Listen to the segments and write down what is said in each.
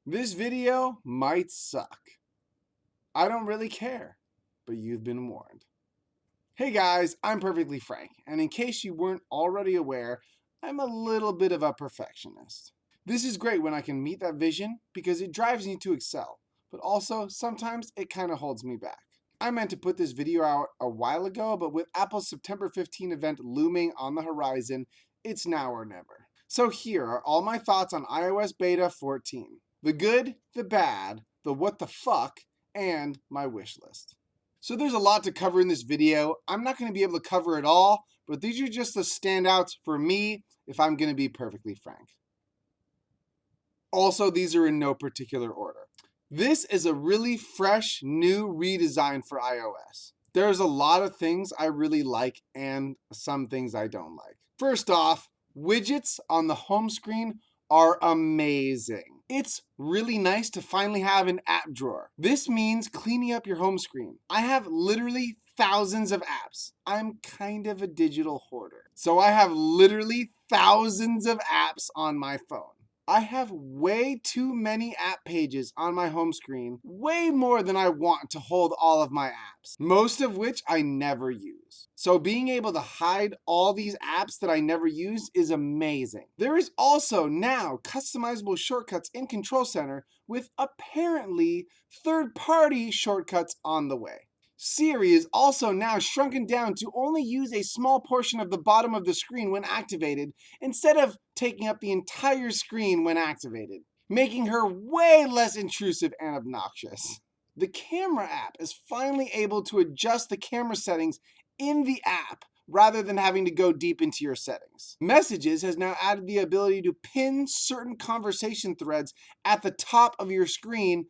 This video might suck. I don't really care, but you've been warned. Hey guys, I'm Perfectly Frank, and in case you weren't already aware, I'm a little bit of a perfectionist. This is great when I can meet that vision because it drives me to excel, but also sometimes it kind of holds me back. I meant to put this video out a while ago, but with Apple's September 15 event looming on the horizon, it's now or never. So here are all my thoughts on iOS Beta 14. The good, the bad, the what the fuck, and my wish list. So there's a lot to cover in this video. I'm not going to be able to cover it all, but these are just the standouts for me if I'm going to be perfectly frank. Also, these are in no particular order. This is a really fresh, new redesign for iOS. There's a lot of things I really like and some things I don't like. First off, widgets on the home screen are amazing. It's really nice to finally have an app drawer. This means cleaning up your home screen. I have literally thousands of apps. I'm kind of a digital hoarder. So I have literally thousands of apps on my phone. I have way too many app pages on my home screen, way more than I want to hold all of my apps, most of which I never use. So being able to hide all these apps that I never use is amazing. There is also now customizable shortcuts in Control Center with apparently third-party shortcuts on the way. Siri is also now shrunken down to only use a small portion of the bottom of the screen when activated, instead of taking up the entire screen when activated, making her way less intrusive and obnoxious. The camera app is finally able to adjust the camera settings in the app rather than having to go deep into your settings. Messages has now added the ability to pin certain conversation threads at the top of your screen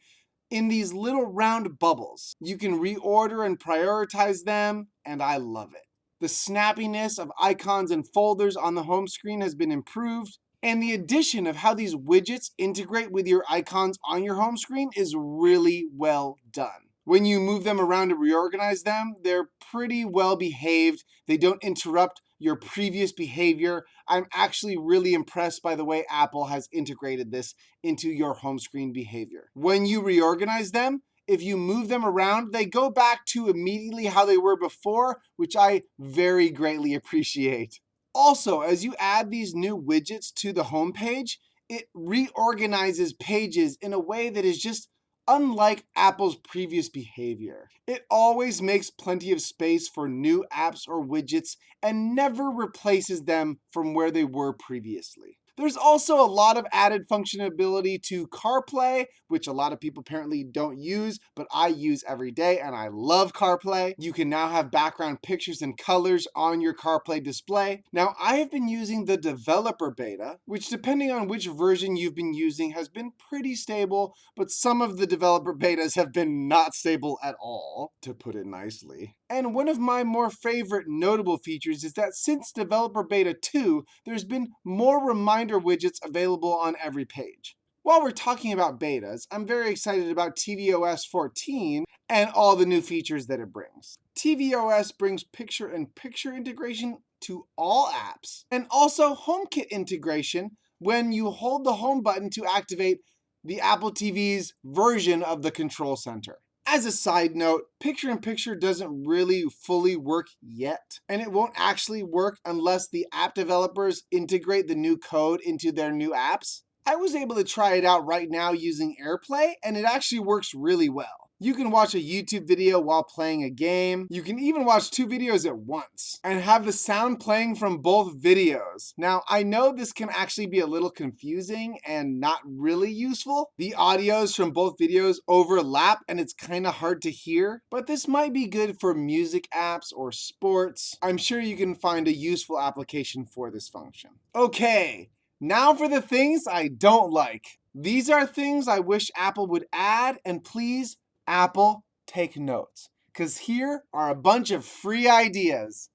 in these little round bubbles. You can reorder and prioritize them, and I love it. The snappiness of icons and folders on the home screen has been improved, and the addition of how these widgets integrate with your icons on your home screen is really well done. When you move them around to reorganize them, they're pretty well behaved. They don't interrupt your previous behavior. I'm actually really impressed by the way Apple has integrated this into your home screen behavior. When you reorganize them, if you move them around, they go back to immediately how they were before, which I very greatly appreciate. Also, as you add these new widgets to the home page, it reorganizes pages in a way that is just unlike Apple's previous behavior. It always makes plenty of space for new apps or widgets and never replaces them from where they were previously. There's also a lot of added functionality to Carplay, which a lot of people apparently don't use, but I use every day and I love Carplay. You can now have background pictures and colors on your Carplay display. Now, I have been using the developer beta, which depending on which version you've been using has been pretty stable, but some of the developer betas have been not stable at all, to put it nicely. And one of my more favorite notable features is that since developer beta 2, there's been more reminder widgets available on every page. While we're talking about betas, I'm very excited about tvOS 14 and all the new features that it brings. tvOS brings picture-in-picture integration to all apps, and also HomeKit integration when you hold the home button to activate the Apple TV's version of the Control Center. As a side note, picture-in-picture doesn't really fully work yet, and it won't actually work unless the app developers integrate the new code into their new apps. I was able to try it out right now using AirPlay, and it actually works really well. You can watch a YouTube video while playing a game. You can even watch two videos at once and have the sound playing from both videos. Now, I know this can actually be a little confusing and not really useful. The audios from both videos overlap and it's kind of hard to hear, but this might be good for music apps or sports. I'm sure you can find a useful application for this function. Okay, now for the things I don't like. These are things I wish Apple would add, and please, Apple, take notes, because here are a bunch of free ideas.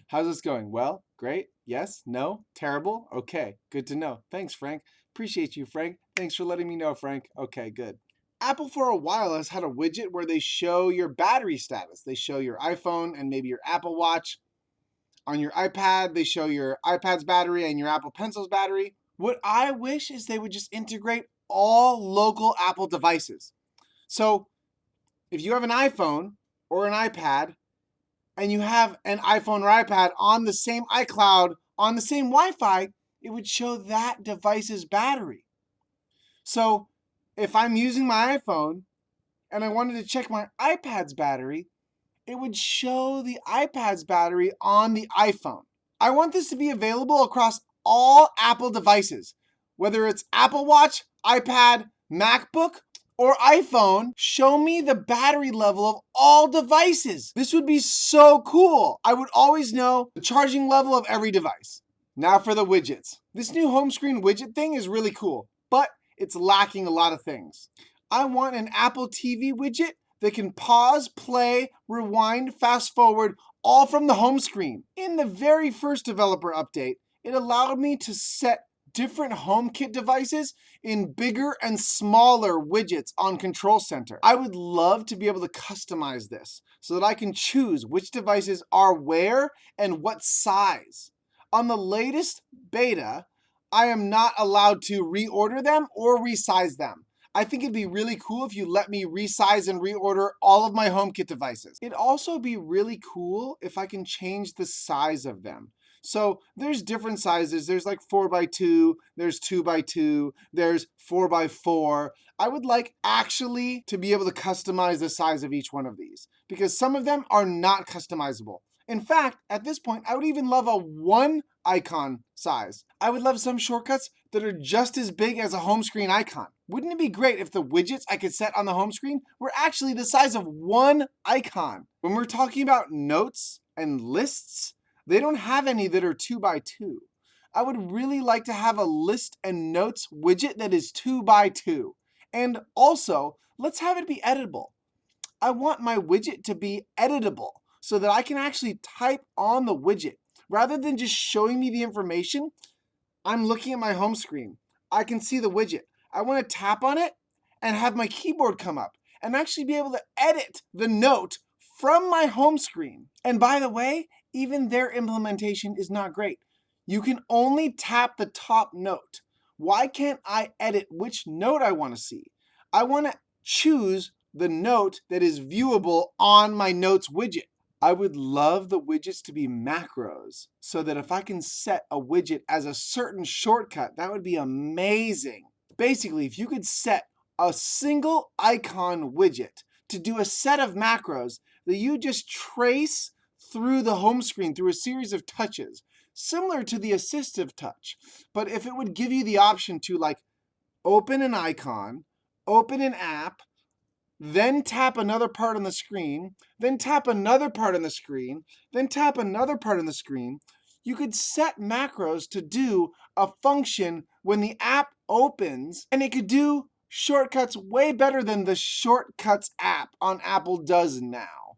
How's this going? Well, great, yes, no, terrible, okay, good to know. Thanks, Frank. Appreciate you, Frank. Thanks for letting me know, Frank. Okay, good. Apple for a while has had a widget where they show your battery status. They show your iPhone and maybe your Apple Watch. On your iPad, they show your iPad's battery and your Apple Pencil's battery. What I wish is they would just integrate all local Apple devices. So if you have an iPhone or an iPad and you have an iPhone or iPad on the same iCloud, on the same Wi-Fi, it would show that device's battery. So if I'm using my iPhone and I wanted to check my iPad's battery, it would show the iPad's battery on the iPhone. I want this to be available across all Apple devices, whether it's Apple Watch, iPad, MacBook, or iPhone. Show me the battery level of all devices. This would be so cool. I would always know the charging level of every device. Now for the widgets. This new home screen widget thing is really cool, but it's lacking a lot of things. I want an Apple TV widget that can pause, play, rewind, fast forward, all from the home screen. In the very first developer update, it allowed me to set different HomeKit devices in bigger and smaller widgets on Control Center. I would love to be able to customize this so that I can choose which devices are where and what size. On the latest beta, I am not allowed to reorder them or resize them. I think it'd be really cool if you let me resize and reorder all of my HomeKit devices. It'd also be really cool if I can change the size of them. So there's different sizes. There's like 4x2, there's 2x2, there's 4x4. I would like actually to be able to customize the size of each one of these because some of them are not customizable. In fact, at this point, I would even love a 1 icon size. I would love some shortcuts that are just as big as a home screen icon. Wouldn't it be great if the widgets I could set on the home screen were actually the size of 1 icon? When we're talking about notes and lists, they don't have any that are 2x2. I would really like to have a list and notes widget that is 2x2. And also, let's have it be editable. I want my widget to be editable so that I can actually type on the widget. Rather than just showing me the information, I'm looking at my home screen. I can see the widget. I want to tap on it and have my keyboard come up and actually be able to edit the note from my home screen. And by the way, even their implementation is not great. You can only tap the top note. Why can't I edit which note I want to see? I want to choose the note that is viewable on my notes widget. I would love the widgets to be macros so that if I can set a widget as a certain shortcut, that would be amazing. Basically, if you could set a single icon widget to do a set of macros that you just trace through the home screen through a series of touches, similar to the assistive touch. But if it would give you the option to like open an icon, open an app, then tap another part on the screen, then tap another part on the screen, then tap another part on the screen, you could set macros to do a function when the app opens, and it could do shortcuts way better than the Shortcuts app on Apple does now.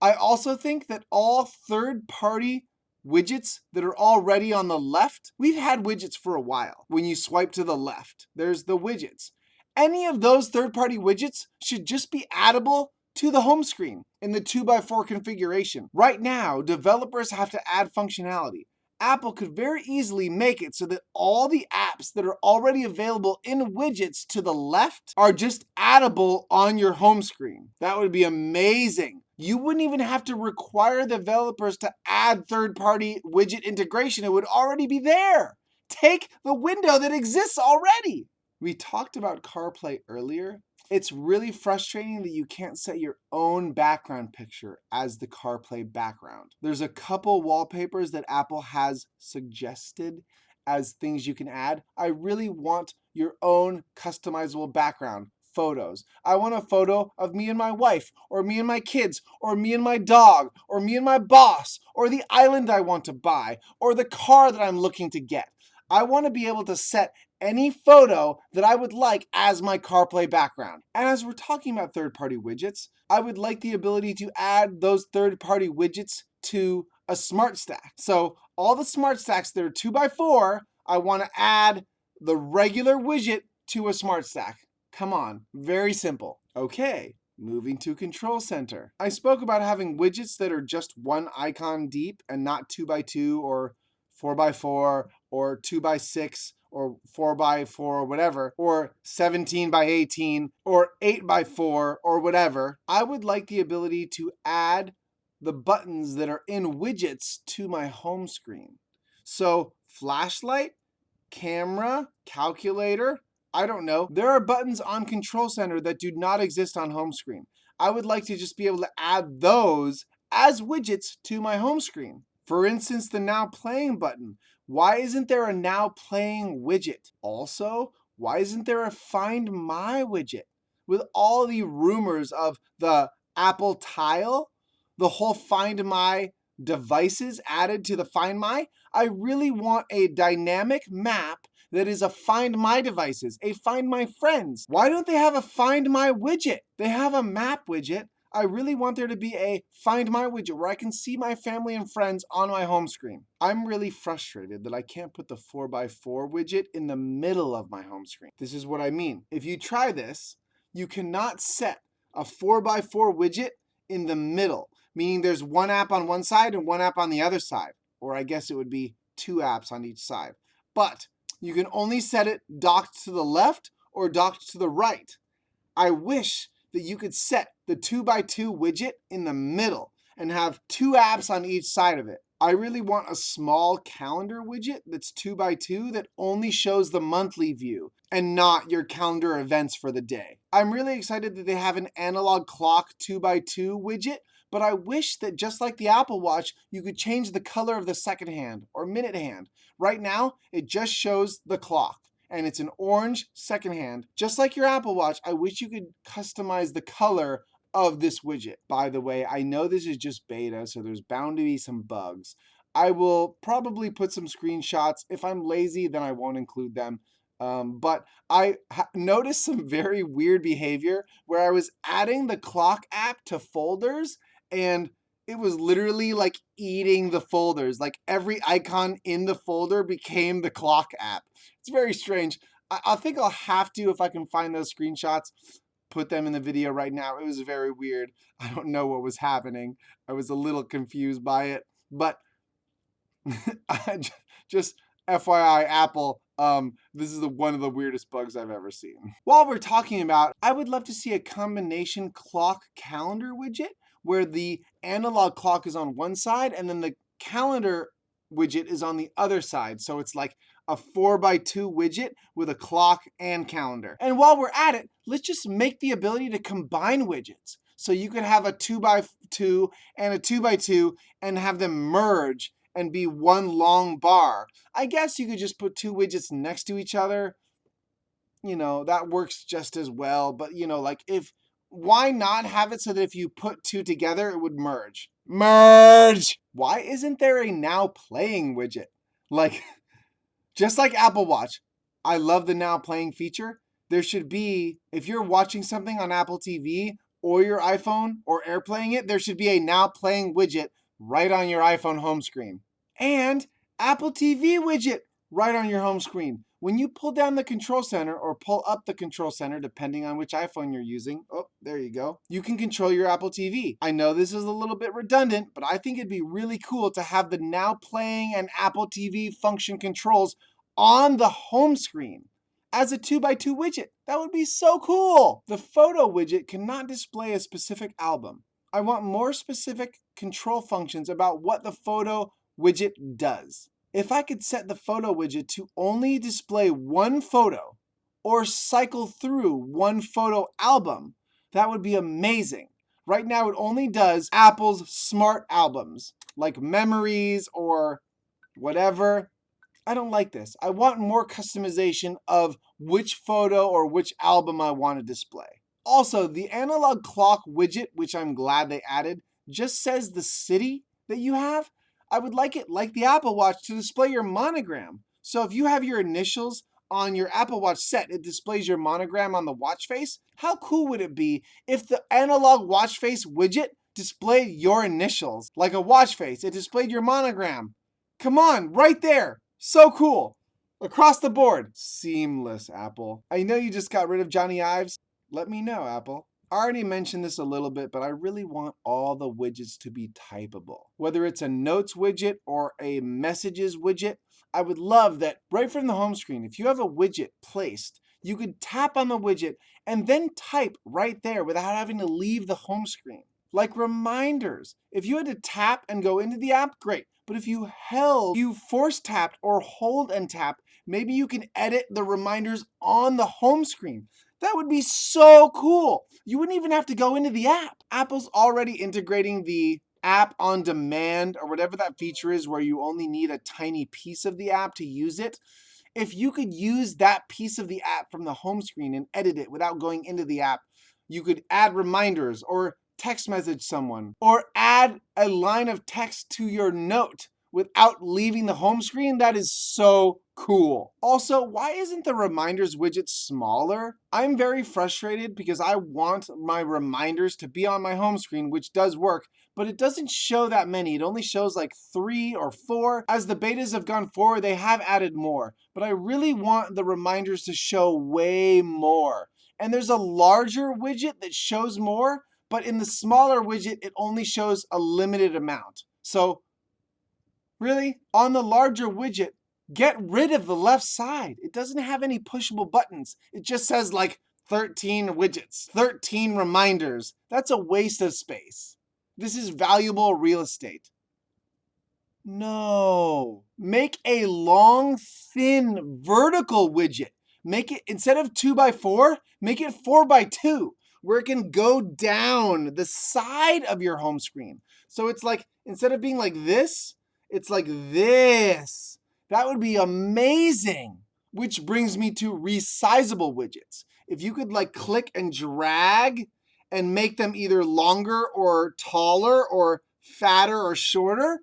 I also think that all third-party widgets that are already on the left, we've had widgets for a while. When you swipe to the left, there's the widgets. Any of those third-party widgets should just be addable to the home screen in the 2x4 configuration. Right now, developers have to add functionality. Apple could very easily make it so that all the apps that are already available in widgets to the left are just addable on your home screen. That would be amazing. You wouldn't even have to require developers to add third-party widget integration. It would already be there. Take the window that exists already. We talked about Carplay earlier. It's really frustrating that you can't set your own background picture as the Carplay background. There's a couple wallpapers that Apple has suggested as things you can add. I really want your own customizable background photos. I want a photo of me and my wife, or me and my kids, or me and my dog, or me and my boss, or the island I want to buy, or the car that I'm looking to get. I want to be able to set any photo that I would like as my Carplay background. And as we're talking about third-party widgets, I would like the ability to add those third-party widgets to a smart stack. So all the smart stacks that are 2x4, I want to add the regular widget to a smart stack. Come on, very simple. Okay, moving to Control Center. I spoke about having widgets that are just 1 icon deep and not 2x2 or 4x4 or 2x6 or 4x4 or whatever, or 17x18 or 8x4 or whatever, I would like the ability to add the buttons that are in widgets to my home screen. So flashlight, camera, calculator, I don't know. There are buttons on Control Center that do not exist on home screen. I would like to just be able to add those as widgets to my home screen. For instance, the Now Playing button. Why isn't there a Now Playing widget? Also, why isn't there a Find My widget? With all the rumors of the Apple Tile, the whole Find My devices added to the Find My, I really want a dynamic map that is a Find My devices, a Find My friends. Why don't they have a Find My widget? They have a map widget. I really want there to be a Find My widget where I can see my family and friends on my home screen. I'm really frustrated that I can't put the 4x4 widget in the middle of my home screen. This is what I mean. If you try this, you cannot set a 4x4 widget in the middle, meaning there's one app on one side and one app on the other side. Or I guess it would be two apps on each side. But you can only set it docked to the left or docked to the right. I wish that you could set the 2x2 widget in the middle and have two apps on each side of it. I really want a small calendar widget that's 2x2 that only shows the monthly view and not your calendar events for the day. I'm really excited that they have an analog clock 2x2 widget, but I wish that just like the Apple Watch, you could change the color of the second hand or minute hand. Right now, it just shows the clock, and it's an orange second hand. Just like your Apple Watch, I wish you could customize the color of this widget. By the way, I know this is just beta, so there's bound to be some bugs. I will probably put some screenshots. If I'm lazy, then I won't include them. But I noticed some very weird behavior where I was adding the clock app to folders, and it was literally like eating the folders. Like every icon in the folder became the clock app. It's very strange. I think I'll have to, if I can find those screenshots, put them in the video right now. It was very weird. I don't know what was happening. I was a little confused by it. But just FYI, Apple, this is one of the weirdest bugs I've ever seen. While we're talking about, I would love to see a combination clock calendar widget where the analog clock is on one side and then the calendar widget is on the other side. So it's like a 4x2 widget with a clock and calendar. And while we're at it, let's just make the ability to combine widgets. So you could have a 2x2 and a 2x2 and have them merge and be one long bar. I guess you could just put two widgets next to each other. You know, that works just as well. But, you know, like why not have it so that if you put two together, it would merge? Merge! Why isn't there a Now Playing widget? Like, just like Apple Watch, I love the Now Playing feature. There should be, if you're watching something on Apple TV or your iPhone or AirPlaying it, there should be a Now Playing widget right on your iPhone home screen. And Apple TV widget right on your home screen. When you pull down the Control Center or pull up the Control Center, depending on which iPhone you're using, oh, there you go, you can control your Apple TV. I know this is a little bit redundant, but I think it'd be really cool to have the Now Playing and Apple TV function controls on the home screen as a 2x2 widget. That would be so cool. The photo widget cannot display a specific album. I want more specific control functions about what the photo widget does. If I could set the photo widget to only display one photo or cycle through one photo album, that would be amazing. Right now, it only does Apple's smart albums, like Memories or whatever. I don't like this. I want more customization of which photo or which album I want to display. Also, the analog clock widget, which I'm glad they added, just says the city that you have. I would like it, like the Apple Watch, to display your monogram. So if you have your initials on your Apple Watch set, it displays your monogram on the watch face. How cool would it be if the analog watch face widget displayed your initials? Like a watch face, it displayed your monogram. Come on, right there. So cool. Across the board. Seamless, Apple. I know you just got rid of Johnny Ives. Let me know, Apple. I already mentioned this a little bit, but I really want all the widgets to be typable. Whether it's a notes widget or a messages widget, I would love that right from the home screen, if you have a widget placed, you could tap on the widget and then type right there without having to leave the home screen. Like reminders. If you had to tap and go into the app, great. But if you force tapped or hold and tap, maybe you can edit the reminders on the home screen. That would be so cool. You wouldn't even have to go into the app. Apple's already integrating the app on demand or whatever that feature is where you only need a tiny piece of the app to use it. If you could use that piece of the app from the home screen and edit it without going into the app, you could add reminders or text message someone or add a line of text to your note without leaving the home screen. That is so cool. Also, why isn't the reminders widget smaller? I'm very frustrated because I want my reminders to be on my home screen, which does work, but it doesn't show that many. It only shows like 3 or 4. As the betas have gone forward, they have added more, but I really want the reminders to show way more. And there's a larger widget that shows more, but in the smaller widget, it only shows a limited amount. So really, on the larger widget, get rid of the left side. It doesn't have any pushable buttons. It just says like 13 widgets, 13 reminders. That's a waste of space. This is valuable real estate. No. Make a long, thin, vertical widget. Make it, instead of 2x4, make it 4x2, where it can go down the side of your home screen. So it's like, instead of being like this, it's like this. That would be amazing. Which brings me to resizable widgets. If you could like click and drag and make them either longer or taller or fatter or shorter,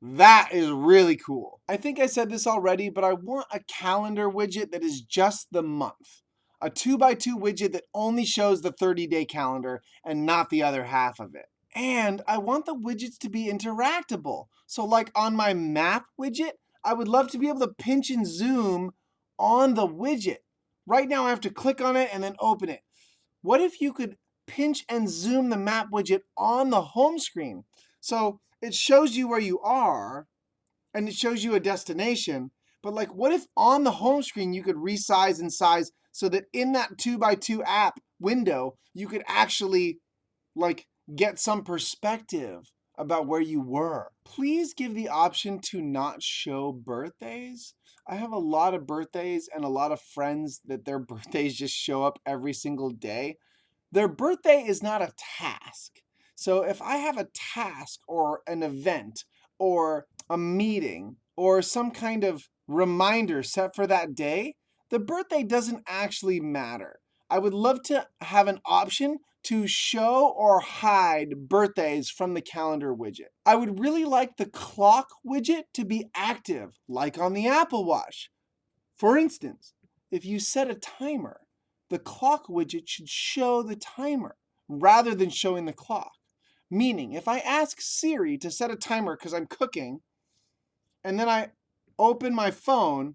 that is really cool. I think I said this already, but I want a calendar widget that is just the month. A 2x2 widget that only shows the 30-day calendar and not the other half of it. And I want the widgets to be interactable. So like on my map widget, I would love to be able to pinch and zoom on the widget. Right now I have to click on it and then open it. What if you could pinch and zoom the map widget on the home screen? So it shows you where you are and it shows you a destination. But like, what if on the home screen you could resize and size so that in that 2x2 app window, you could actually like get some perspective about where you were. Please give the option to not show birthdays. I have a lot of birthdays and a lot of friends that their birthdays just show up every single day. Their birthday is not a task. So if I have a task or an event or a meeting or some kind of reminder set for that day, the birthday doesn't actually matter. I would love to have an option to show or hide birthdays from the calendar widget. I would really like the clock widget to be active, like on the Apple Watch. For instance, if you set a timer, the clock widget should show the timer rather than showing the clock. Meaning, if I ask Siri to set a timer because I'm cooking, and then I open my phone,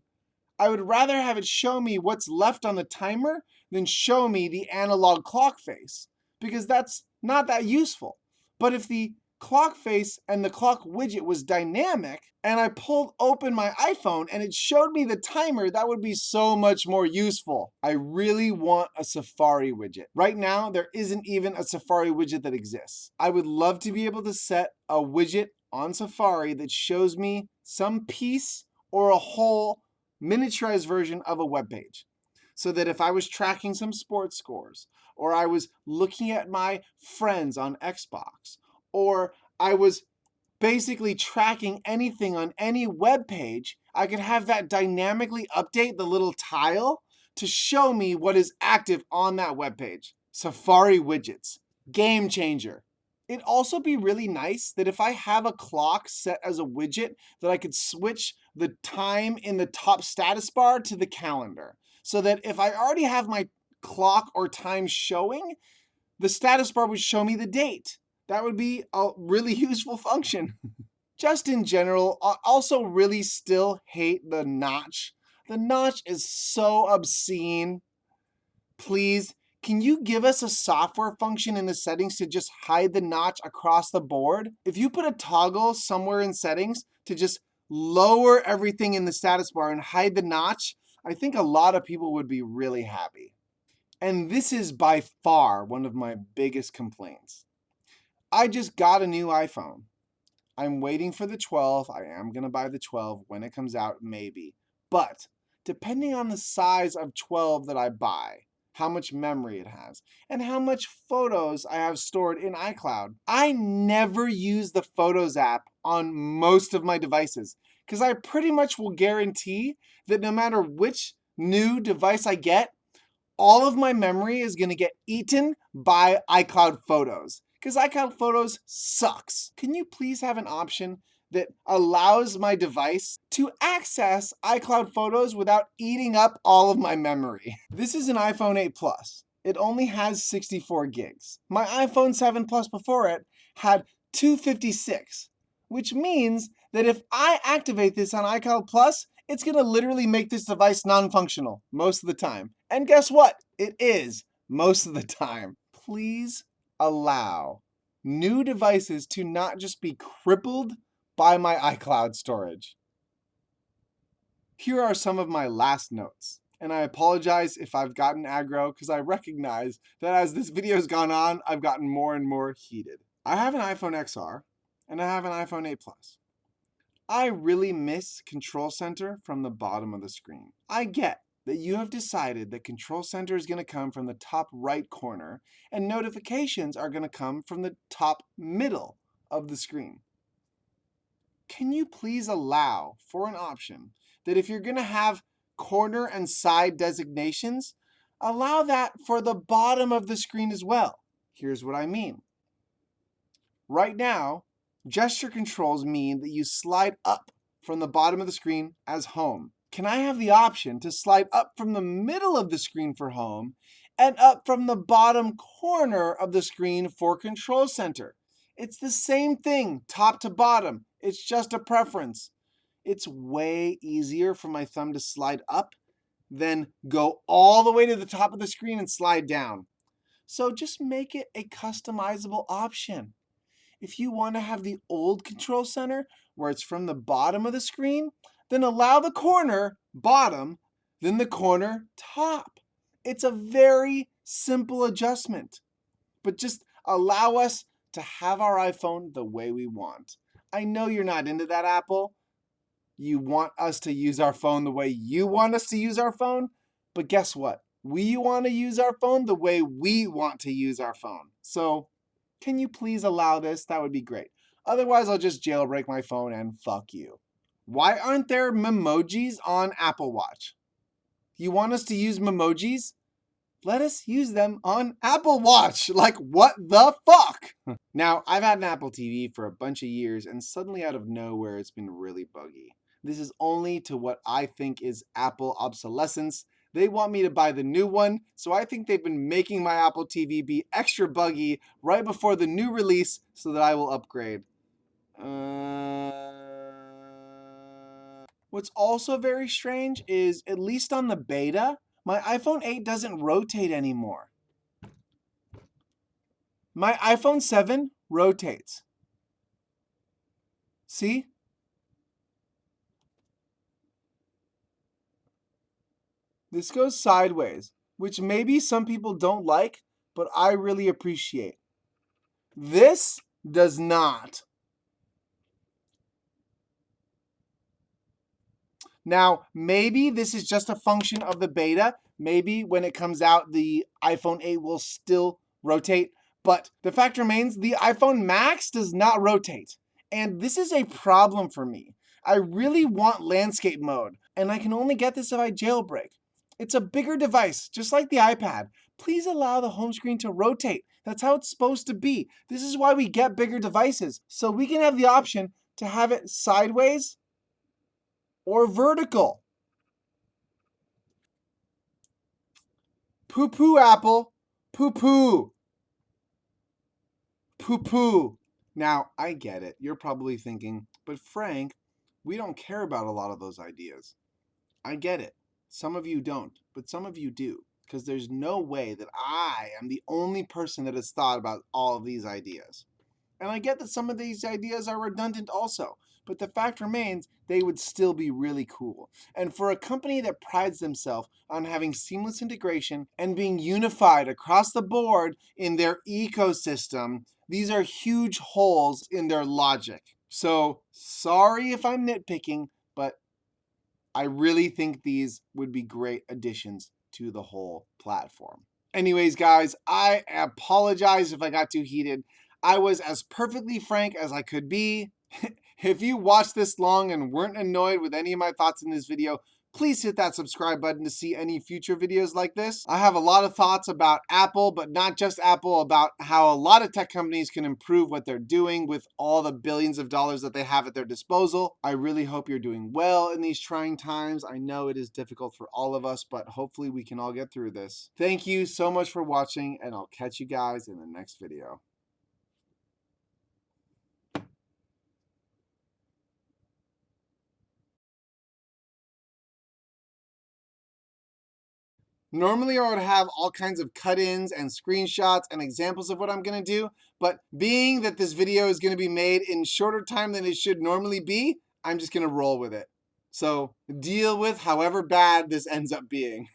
I would rather have it show me what's left on the timer than show me the analog clock face, because that's not that useful. But if the clock face and the clock widget was dynamic, and I pulled open my iPhone and it showed me the timer, that would be so much more useful. I really want a Safari widget. Right now, there isn't even a Safari widget that exists. I would love to be able to set a widget on Safari that shows me some piece or a whole miniaturized version of a web page. So that if I was tracking some sports scores, or I was looking at my friends on Xbox, or I was basically tracking anything on any web page, I could have that dynamically update the little tile to show me what is active on that web page. Safari widgets, game changer. It'd also be really nice that if I have a clock set as a widget, that I could switch the time in the top status bar to the calendar. So that if I already have my clock or time showing, the status bar would show me the date. That would be a really useful function. Just in general, I also really still hate the notch. The notch is so obscene. Please, can you give us a software function in the settings to just hide the notch across the board? If you put a toggle somewhere in settings to just lower everything in the status bar and hide the notch, I think a lot of people would be really happy. And this is by far one of my biggest complaints. I just got a new iPhone. I'm waiting for the 12. I am going to buy the 12 when it comes out, maybe. But depending on the size of 12 that I buy, how much memory it has, and how much photos I have stored in iCloud, I never use the Photos app on most of my devices because I pretty much will guarantee that no matter which new device I get, all of my memory is going to get eaten by iCloud Photos because iCloud Photos sucks. Can you please have an option that allows my device to access iCloud Photos without eating up all of my memory? This is an iPhone 8 Plus. It only has 64 gigs. My iPhone 7 Plus before it had 256, which means that if I activate this on iCloud Plus, it's going to literally make this device non-functional most of the time. And guess what? It is most of the time. Please allow new devices to not just be crippled by my iCloud storage. Here are some of my last notes. And I apologize if I've gotten aggro because I recognize that as this video has gone on, I've gotten more and more heated. I have an iPhone XR and I have an iPhone 8 Plus. I really miss Control Center from the bottom of the screen. I get that you have decided that Control Center is going to come from the top right corner and notifications are going to come from the top middle of the screen. Can you please allow for an option that if you're going to have corner and side designations, allow that for the bottom of the screen as well? Here's what I mean. Right now, gesture controls mean that you slide up from the bottom of the screen as home. Can I have the option to slide up from the middle of the screen for home and up from the bottom corner of the screen for Control Center? It's the same thing, top to bottom. It's just a preference. It's way easier for my thumb to slide up than go all the way to the top of the screen and slide down. So just make it a customizable option. If you want to have the old Control Center where it's from the bottom of the screen, then allow the corner bottom, then the corner top. It's a very simple adjustment, but just allow us to have our iPhone the way we want. I know you're not into that, Apple. You want us to use our phone the way you want us to use our phone, but guess what? We want to use our phone the way we want to use our phone. So can you please allow this? That would be great. Otherwise, I'll just jailbreak my phone and fuck you. Why aren't there memojis on Apple Watch? You want us to use memojis? Let us use them on Apple Watch. Like, what the fuck? Now, I've had an Apple TV for a bunch of years, and suddenly out of nowhere, it's been really buggy. This is only to what I think is Apple obsolescence. They want me to buy the new one, so I think they've been making my Apple TV be extra buggy right before the new release so that I will upgrade. What's also very strange is, at least on the beta, my iPhone 8 doesn't rotate anymore. My iPhone 7 rotates. See? This goes sideways, which maybe some people don't like, but I really appreciate. This does not. Now, maybe this is just a function of the beta. Maybe when it comes out, the iPhone 8 will still rotate. But the fact remains, the iPhone Max does not rotate. And this is a problem for me. I really want landscape mode, and I can only get this if I jailbreak. It's a bigger device, just like the iPad. Please allow the home screen to rotate. That's how it's supposed to be. This is why we get bigger devices, so we can have the option to have it sideways or vertical. Poo-poo, Apple. Poo-poo. Poo-poo. Now, I get it. You're probably thinking, but Frank, we don't care about a lot of those ideas. I get it. Some of you don't, but some of you do, because there's no way that I am the only person that has thought about all of these ideas. And I get that some of these ideas are redundant also. but the fact remains they would still be really cool. And for a company that prides themselves on having seamless integration and being unified across the board in their ecosystem, these are huge holes in their logic. So sorry if I'm nitpicking, but I really think these would be great additions to the whole platform. Anyways, guys, I apologize if I got too heated. I was as perfectly frank as I could be. If you watched this long and weren't annoyed with any of my thoughts in this video, please hit that subscribe button to see any future videos like this. I have a lot of thoughts about Apple, but not just Apple, about how a lot of tech companies can improve what they're doing with all the billions of dollars that they have at their disposal. I really hope you're doing well in these trying times. I know it is difficult for all of us, but hopefully we can all get through this. Thank you so much for watching, and I'll catch you guys in the next video. Normally I would have all kinds of cut-ins and screenshots and examples of what I'm going to do, but being that this video is going to be made in shorter time than it should normally be, I'm just going to roll with it. So deal with however bad this ends up being.